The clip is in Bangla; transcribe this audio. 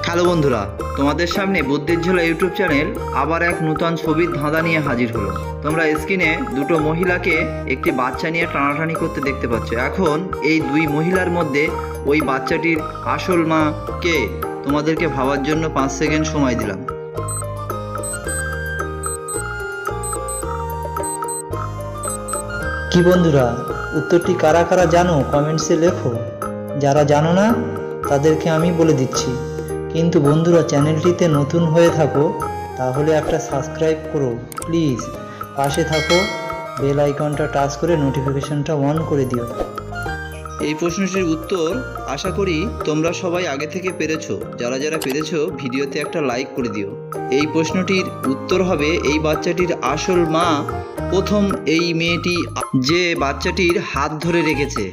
হ্যালো বন্ধুরা, তোমাদের সামনে বুদ্ধির ঝোলা ইউটিউব চ্যানেল আবার এক নূতন ছবির ধাঁধা নিয়ে হাজির হলো। তোমরা স্ক্রিনে দুটো মহিলাকে একটি বাচ্চা নিয়ে টানাটানি করতে দেখতে পাচ্ছ। এখন এই দুই মহিলার মধ্যে ওই বাচ্চাটির আসল মা কে, তোমাদেরকে ভাবার জন্য 5 সেকেন্ড সময় দিলাম। কি বন্ধুরা, উত্তরটি কারা কারা জানো কমেন্টসে লেখো। যারা জানো না তাদেরকে আমি বলে দিচ্ছি। কিন্তু বন্ধুরা, চ্যানেলটিতে নতুন হয়ে থাকো তাহলে একটা সাবস্ক্রাইব করো প্লিজ। পাশে থাকো, বেল আইকনটা টাচ করে নোটিফিকেশনটা অন করে দিও। এই প্রশ্নটির উত্তর আশা করি তোমরা সবাই আগে থেকে পেরেছো। যারা যারা পেরেছো ভিডিওতে একটা লাইক করে দিও। এই প্রশ্নটির উত্তর হবে, এই বাচ্চাটির আসল মা প্রথম এই মেয়েটি যে বাচ্চাটির হাত ধরে রেখেছে।